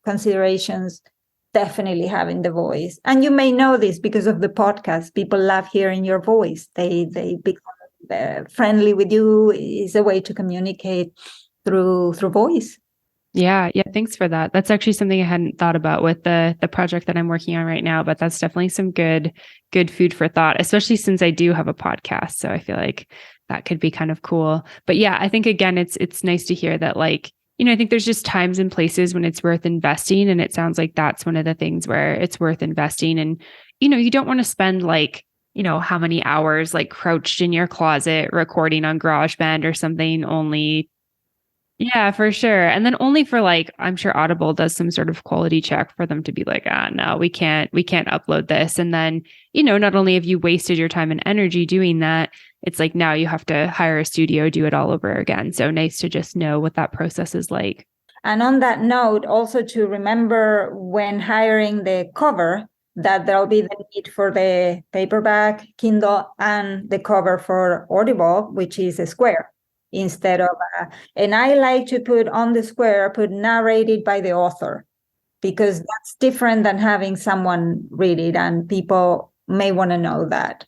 considerations, definitely having the voice. And you may know this because of the podcast. People love hearing your voice. They become friendly with you. Is a way to communicate through voice. Yeah. Thanks for that. That's actually something I hadn't thought about with the project that I'm working on right now, but that's definitely some good food for thought, especially since I do have a podcast. So I feel like that could be kind of cool. But yeah, I think again, it's nice to hear that, like, I think there's just times and places when it's worth investing. And it sounds like that's one of the things where it's worth investing. And, you don't want to spend like, how many hours like crouched in your closet recording on GarageBand or something only. Yeah, for sure. And then only for like, I'm sure Audible does some sort of quality check for them to be like, no, we can't upload this. And then, not only have you wasted your time and energy doing that, it's like now you have to hire a studio, do it all over again. So nice to just know what that process is like. And on that note, also to remember when hiring the cover, that there'll be the need for the paperback, Kindle, and the cover for Audible, which is a square. instead of, and I like to put on the square, put narrated by the author, because that's different than having someone read it, and people may want to know that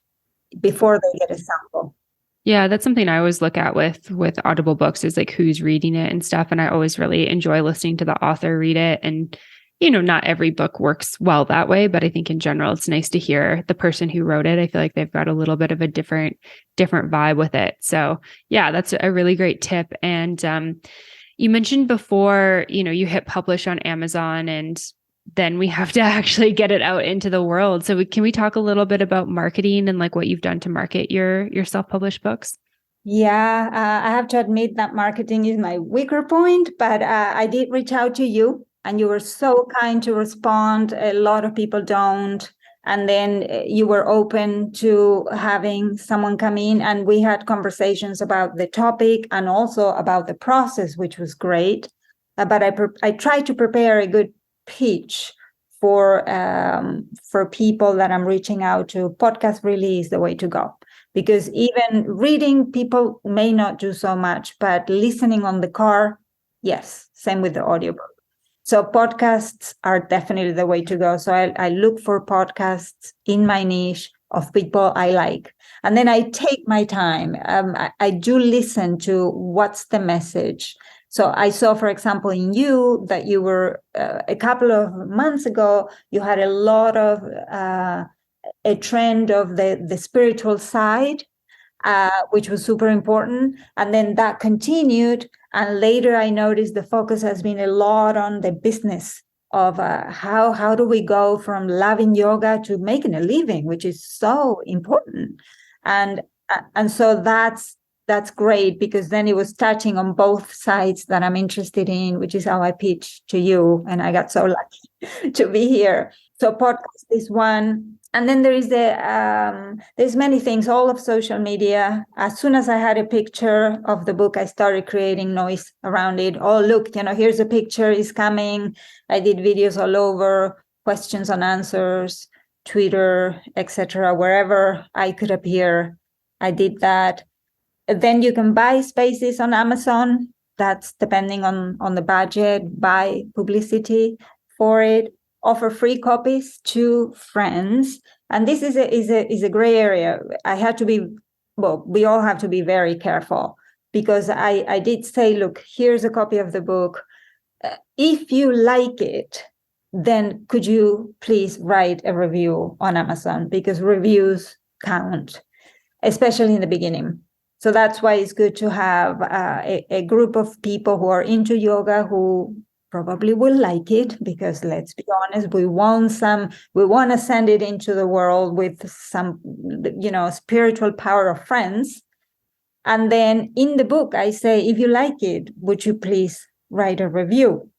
before they get a sample. Yeah, that's something I always look at with Audible books is like who's reading it and stuff. And I always really enjoy listening to the author read it. And, not every book works well that way, but I think in general it's nice to hear the person who wrote it. I feel like they've got a little bit of a different vibe with it. So yeah, that's a really great tip. And you mentioned before, you hit publish on Amazon and then we have to actually get it out into the world. So can we talk a little bit about marketing and like what you've done to market your self-published books? Yeah, I have to admit that marketing is my weaker point, but I did reach out to you and you were so kind to respond. A lot of people don't. And then you were open to having someone come in, and we had conversations about the topic and also about the process, which was great. But I tried to prepare a good pitch for people that I'm reaching out to. Podcast really is the way to go, because even reading, people may not do so much, but listening on the car, yes, same with the audiobook. So podcasts are definitely the way to go. So I look for podcasts in my niche of people I like. And then I take my time. I do listen to what's the message. So I saw, for example, in you that you were a couple of months ago, you had a lot of a trend of the spiritual side, which was super important. And then that continued. And later I noticed the focus has been a lot on the business of how do we go from loving yoga to making a living, which is so important. And so that's great, because then it was touching on both sides that I'm interested in, which is how I pitched to you. And I got so lucky to be here. So podcast is one. And then there is there's many things, all of social media. As soon as I had a picture of the book, I started creating noise around it. Oh, look, here's a picture, is coming. I did videos all over, questions and answers, Twitter, etc. Wherever I could appear, I did that. Then you can buy spaces on Amazon. That's depending on the budget, buy publicity for it, offer free copies to friends. And this is a gray area. We all have to be very careful, because I did say, look, here's a copy of the book. If you like it, then could you please write a review on Amazon, because reviews count, especially in the beginning. So that's why it's good to have a group of people who are into yoga, who probably will like it, because let's be honest, we want to send it into the world with some, spiritual power of friends. And then in the book, I say, if you like it, would you please write a review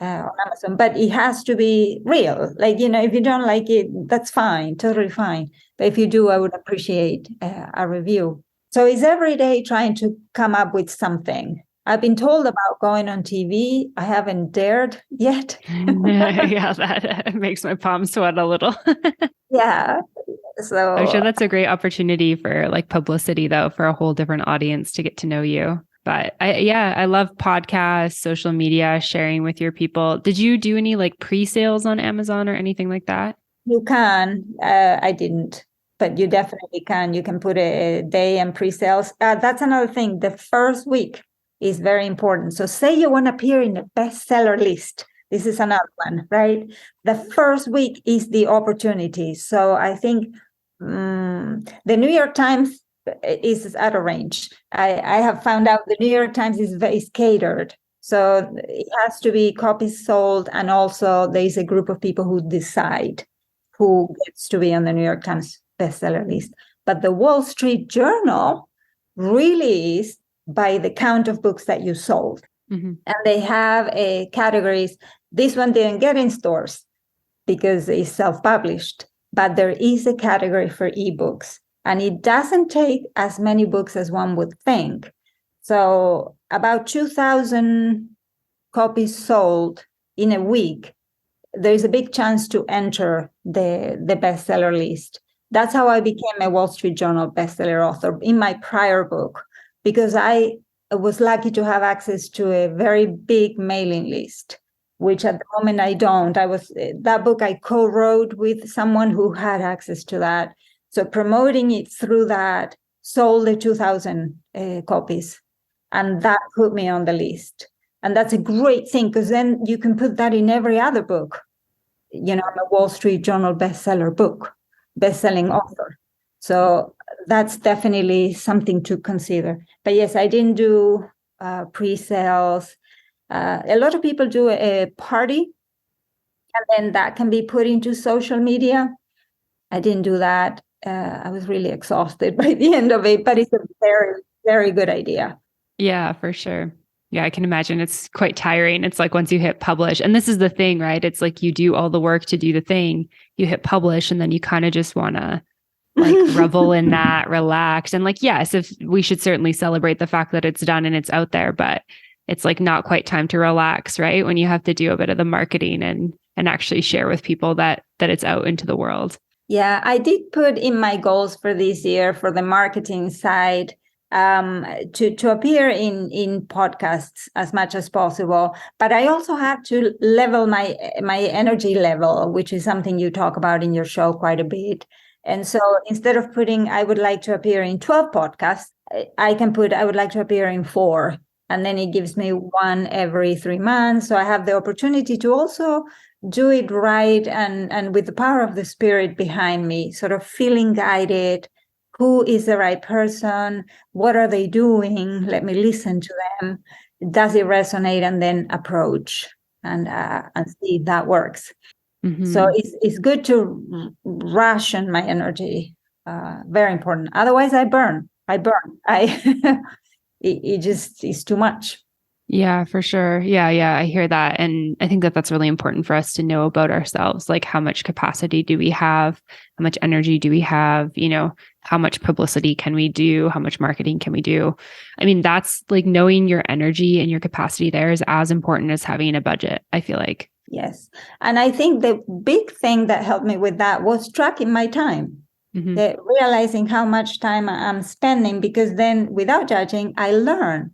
on Amazon? But it has to be real. Like, if you don't like it, that's fine, totally fine. But if you do, I would appreciate a review. So it's every day trying to come up with something. I've been told about going on TV. I haven't dared yet. Yeah, that makes my palms sweat a little. Yeah. So I'm sure that's a great opportunity for like publicity, though, for a whole different audience to get to know you. But I love podcasts, social media, sharing with your people. Did you do any like pre-sales on Amazon or anything like that? you can. I didn't, but you definitely can. You can put a day and pre-sales. That's another thing. The first week is very important. So say you want to appear in a bestseller list. This is another one, right? The first week is the opportunity. So I think the New York Times is out of range. I have found out the New York Times is very catered. So it has to be copies sold. And also there is a group of people who decide who gets to be on the New York Times bestseller list. But the Wall Street Journal really is by the count of books that you sold. Mm-hmm. And they have a categories. This one didn't get in stores because it's self-published, but there is a category for ebooks, and it doesn't take as many books as one would think. So about 2,000 copies sold in a week, there's a big chance to enter the bestseller list. That's how I became a Wall Street Journal bestseller author in my prior book, because I was lucky to have access to a very big mailing list, which at the moment I don't. That book I co-wrote with someone who had access to that. So promoting it through that sold the 2,000 copies, and that put me on the list. And that's a great thing, because then you can put that in every other book. I'm a Wall Street Journal bestseller book, best-selling author. So that's definitely something to consider. But yes, I didn't do pre-sales. A lot of people do a party, and then that can be put into social media. I didn't do that. I was really exhausted by the end of it, but it's a very, very good idea. Yeah, for sure. Yeah, I can imagine it's quite tiring. It's like once you hit publish, and this is the thing, right? It's like you do all the work to do the thing, you hit publish, and then you kind of just want to like revel in that, relax. And like, yes, if we should certainly celebrate the fact that it's done and it's out there, but it's like not quite time to relax, right? When you have to do a bit of the marketing and actually share with people that it's out into the world. Yeah, I did put in my goals for this year for the marketing side, to appear in podcasts as much as possible. But I also have to level my energy level, which is something you talk about in your show quite a bit. And so instead of putting, I would like to appear in 12 podcasts, I can put, I would like to appear in 4. And then it gives me one every 3 months. So I have the opportunity to also do it right, and with the power of the spirit behind me, sort of feeling guided. Who is the right person? What are they doing? Let me listen to them. Does it resonate? And then approach and see if that works. Mm-hmm. So it's good to ration my energy. Very important. Otherwise, I burn. It just is too much. Yeah, for sure. Yeah, I hear that. And I think that that's really important for us to know about ourselves. Like, how much capacity do we have? How much energy do we have? How much publicity can we do? How much marketing can we do? I mean, that's like knowing your energy and your capacity there is as important as having a budget, I feel like. Yes. And I think the big thing that helped me with that was tracking my time. Mm-hmm. Realizing how much time I'm spending, because then without judging, I learn,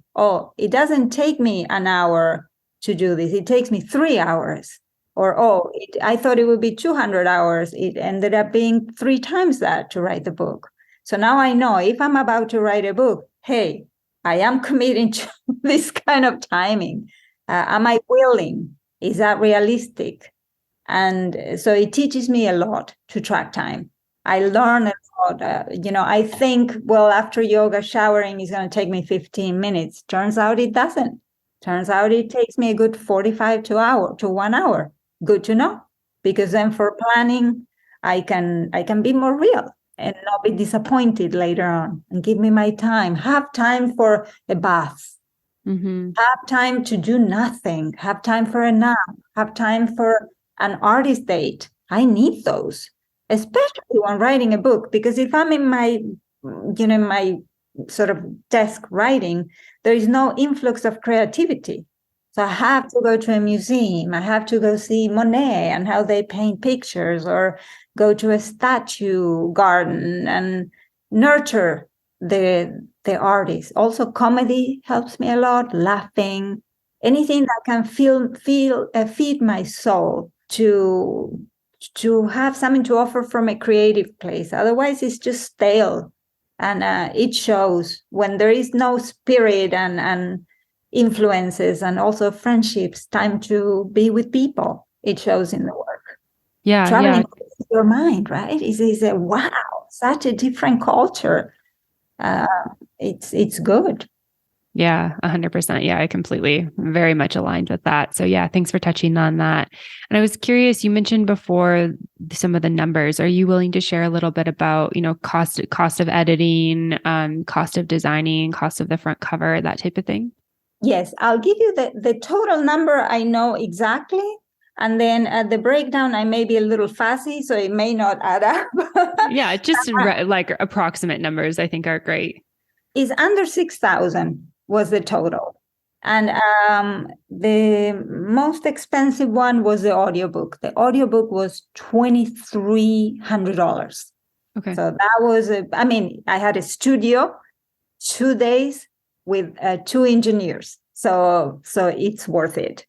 it doesn't take me an hour to do this. It takes me 3 hours. Or, I thought it would be 200 hours. It ended up being 3 times that to write the book. So now I know if I'm about to write a book, hey, I am committing to this kind of timing. Am I willing? Is that realistic? And so it teaches me a lot to track time. I learn a lot. I think, after yoga, showering is going to take me 15 minutes. Turns out it doesn't. Turns out it takes me a good 45 to 1 hour. Good to know, because then for planning, I can be more real and not be disappointed later on, and give me my time. Have time for a bath. Mm-hmm. Have time to do nothing. Have time for a nap. Have time for an artist date. I need those, especially when writing a book, because if I'm in my sort of desk writing, there is no influx of creativity. So I have to go to a museum. I have to go see Monet and how they paint pictures, or go to a statue garden and nurture the artist. Also, comedy helps me a lot. Laughing, anything that can feed my soul, to have something to offer from a creative place. Otherwise, it's just stale, and it shows when there is no spirit and influences, and also friendships, time to be with people. It shows in the work. Yeah, traveling your mind, right? Is a wow, such a different culture. It's good. Yeah, 100%. Yeah, I completely, very much aligned with that. So yeah, thanks for touching on that. And I was curious, you mentioned before some of the numbers. Are you willing to share a little bit about, cost of editing, cost of designing, cost of the front cover, that type of thing? Yes, I'll give you the total number I know exactly. And then the breakdown, I may be a little fussy, so it may not add up. Yeah, just like approximate numbers, I think are great. Is under 6,000 was the total. And the most expensive one was the audiobook. The audiobook was $2,300. Okay. So that was, I had a studio, 2 days, with 2 engineers. So it's worth it.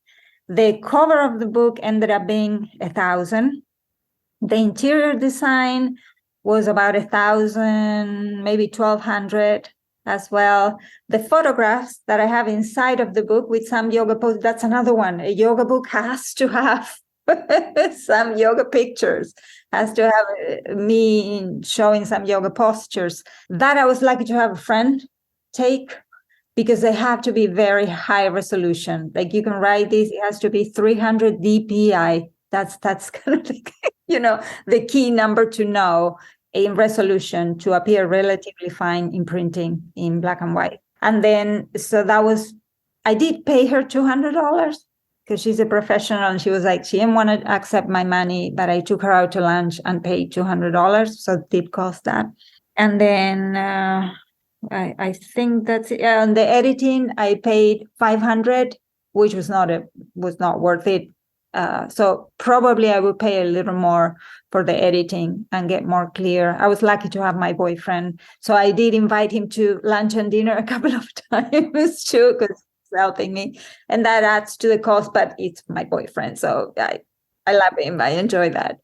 The cover of the book ended up being 1,000. The interior design was about 1,000, maybe 1,200 as well. The photographs that I have inside of the book with some yoga poses, that's another one. A yoga book has to have some yoga pictures, has to have me showing some yoga postures. That I was lucky to have a friend take, because they have to be very high resolution. Like you can write this, it has to be 300 dpi. That's kind of like, the key number to know in resolution to appear relatively fine in printing in black and white. And then, so I did pay her $200 because she's a professional, and she was like, she didn't want to accept my money, but I took her out to lunch and paid $200. So it did cost that. And then I think that's it. On the editing, I paid $500, which was not worth it. So probably I would pay a little more for the editing and get more clear. I was lucky to have my boyfriend, so I did invite him to lunch and dinner a couple of times too, because he's helping me, and that adds to the cost. But it's my boyfriend, so I love him. I enjoy that.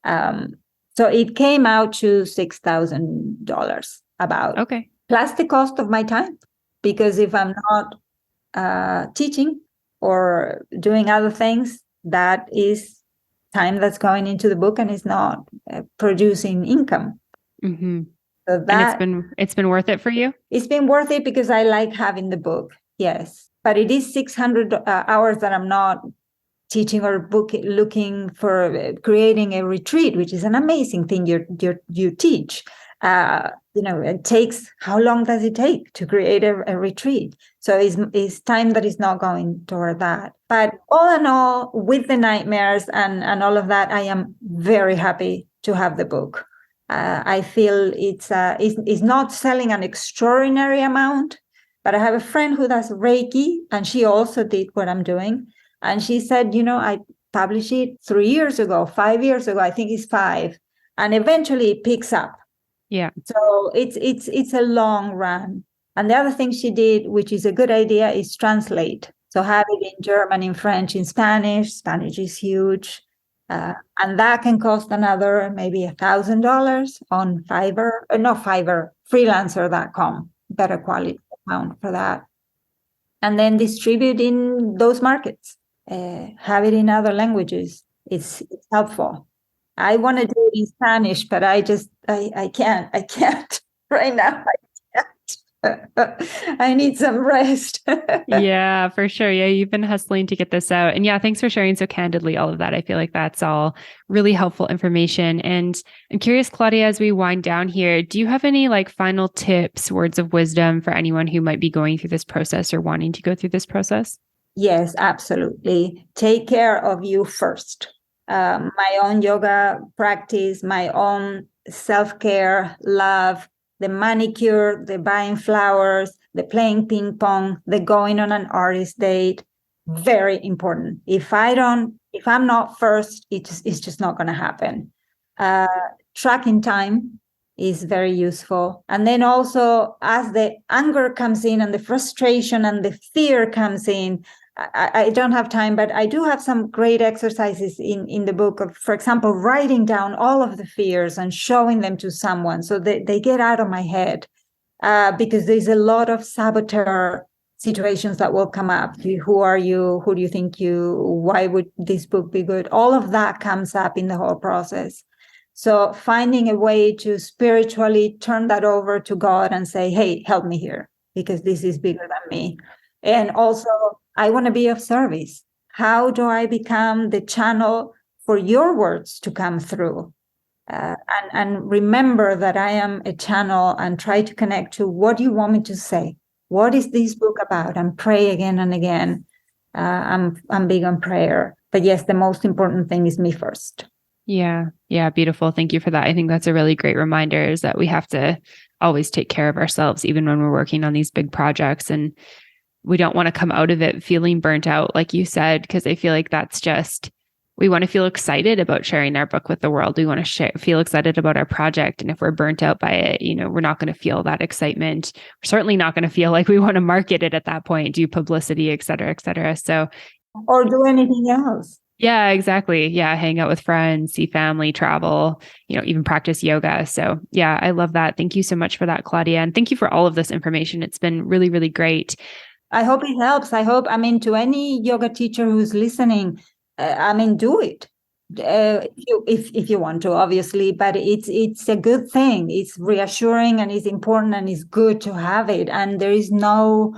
So it came out to $6,000 about. Okay. Plus the cost of my time, because if I'm not teaching or doing other things, that is time that's going into the book and is not producing income. Mm-hmm. So that, and it's been worth it for you? It's been worth it because I like having the book, yes. But it is 600 hours that I'm not teaching or looking for creating a retreat, which is an amazing thing you teach. It takes, how long does it take to create a retreat? So it's time that is not going toward that. But all in all, with the nightmares and all of that, I am very happy to have the book. I feel it's not selling an extraordinary amount, but I have a friend who does Reiki, and she also did what I'm doing. And she said, I published it 3 years ago, 5 years ago, I think it's 5, and eventually it picks up. Yeah. So it's a long run. And the other thing she did, which is a good idea, is translate. So have it in German, in French, in Spanish. Spanish is huge. And that can cost another maybe $1,000 on Fiverr, freelancer.com, better quality account for that. And then distribute in those markets. Have it in other languages. It's helpful. I want to do it in Spanish, but I can't right now. I can't. I need some rest. Yeah, for sure. Yeah, you've been hustling to get this out. And yeah, thanks for sharing so candidly all of that. I feel like that's all really helpful information. And I'm curious, Claudia, as we wind down here, do you have any final tips, words of wisdom for anyone who might be going through this process or wanting to go through this process? Yes, absolutely. Take care of you first. My own yoga practice, my own self-care, love, the manicure, the buying flowers, the playing ping pong, the going on an artist date, very important. If I'm not first, it's just not going to happen. Tracking time is very useful. And then also, as the anger comes in and the frustration and the fear comes in, I don't have time, but I do have some great exercises in the book of, for example, writing down all of the fears and showing them to someone so that they get out of my head, because there's a lot of saboteur situations that will come up. Who are you? Who do you think why would this book be good? All of that comes up in the whole process. So finding a way to spiritually turn that over to God and say, hey, help me here, because this is bigger than me. And also, I want to be of service. How do I become the channel for your words to come through? And remember that I am a channel, and try to connect to what you want me to say. What is this book about? And pray again and again. I'm big on prayer. But yes, the most important thing is me first. Yeah. Yeah. Beautiful. Thank you for that. I think that's a really great reminder, is that we have to always take care of ourselves, even when we're working on these big projects. And we don't want to come out of it feeling burnt out, like you said, because I feel like that's just we want to feel excited about sharing our book with the world. We want to feel excited about our project. And if we're burnt out by it, we're not going to feel that excitement. We're certainly not going to feel like we want to market it at that point, do publicity, et cetera, et cetera. So, or do anything else. Yeah, exactly. Yeah. Hang out with friends, see family, travel, even practice yoga. So yeah, I love that. Thank you so much for that, Claudia. And thank you for all of this information. It's been really, really great. I hope it helps. To any yoga teacher who's listening, do it. If you want to, obviously, but it's a good thing. It's reassuring and it's important and it's good to have it. And there is no,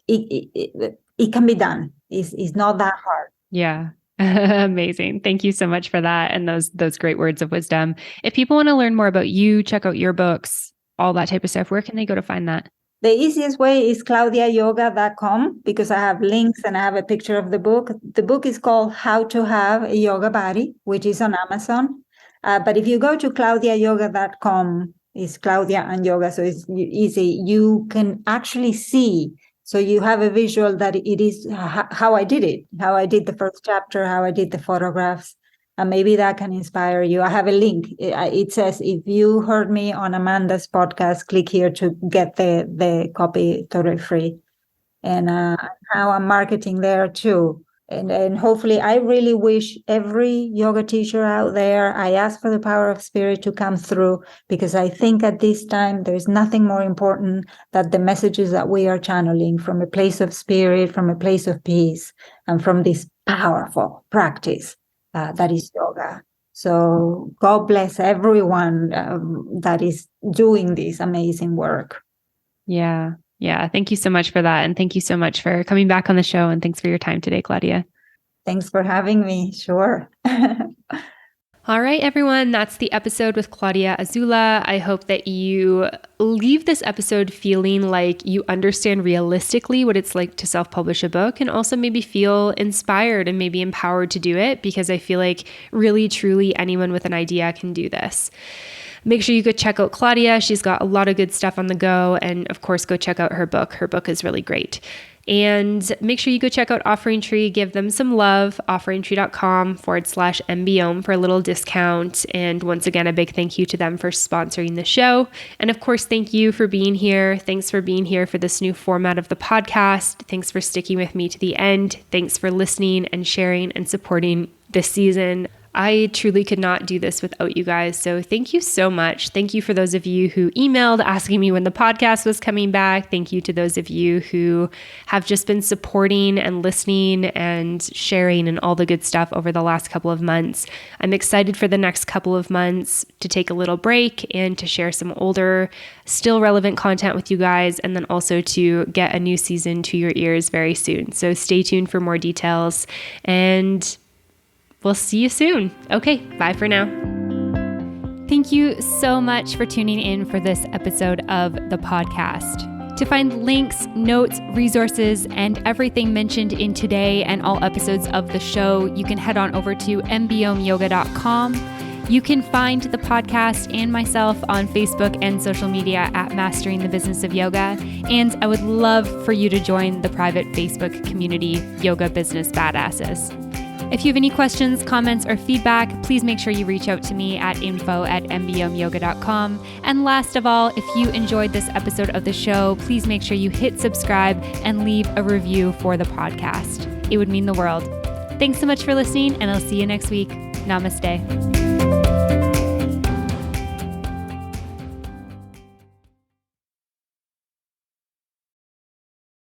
it can be done. It's not that hard. Yeah. Amazing. Thank you so much for that. And those great words of wisdom. If people want to learn more about you, check out your books, all that type of stuff, where can they go to find that? The easiest way is claudiayoga.com, because I have links and I have a picture of the book. The book is called How to Have a Yoga Body, which is on Amazon. But if you go to claudiayoga.com, it's Claudia and yoga, so it's easy. You can actually see. So you have a visual that it is how I did it, how I did the first chapter, how I did the photographs, and maybe that can inspire you. I have a link. It says, if you heard me on Amanda's podcast, click here to get the copy totally free. And how I'm marketing there too. And hopefully, I really wish every yoga teacher out there, I ask for the power of spirit to come through, because I think at this time, there's nothing more important than the messages that we are channeling from a place of spirit, from a place of peace, and from this powerful practice that is yoga. So God bless everyone that is doing this amazing work. Yeah. Yeah. Thank you so much for that. And thank you so much for coming back on the show. And thanks for your time today, Claudia. Thanks for having me. Sure. All right, everyone. That's the episode with Claudia Azula. I hope that you leave this episode feeling like you understand realistically what it's like to self-publish a book, and also maybe feel inspired and maybe empowered to do it, because I feel like really, truly anyone with an idea can do this. Make sure you go check out Claudia. She's got a lot of good stuff on the go. And of course, go check out her book. Her book is really great. And make sure you go check out Offering Tree. Give them some love. offeringtree.com/MBOM for a little discount. And once again, a big thank you to them for sponsoring the show. And of course, thank you for being here. Thanks for being here for this new format of the podcast. Thanks for sticking with me to the end. Thanks for listening and sharing and supporting this season. I truly could not do this without you guys. So thank you so much. Thank you for those of you who emailed asking me when the podcast was coming back. Thank you to those of you who have just been supporting and listening and sharing and all the good stuff over the last couple of months. I'm excited for the next couple of months to take a little break and to share some older, still relevant content with you guys, and then also to get a new season to your ears very soon. So stay tuned for more details, and we'll see you soon. Okay, bye for now. Thank you so much for tuning in for this episode of the podcast. To find links, notes, resources, and everything mentioned in today and all episodes of the show, you can head on over to mbomyoga.com. You can find the podcast and myself on Facebook and social media at Mastering the Business of Yoga. And I would love for you to join the private Facebook community, Yoga Business Badasses. If you have any questions, comments, or feedback, please make sure you reach out to me at info@mbomyoga.com. And last of all, if you enjoyed this episode of the show, please make sure you hit subscribe and leave a review for the podcast. It would mean the world. Thanks so much for listening, and I'll see you next week. Namaste.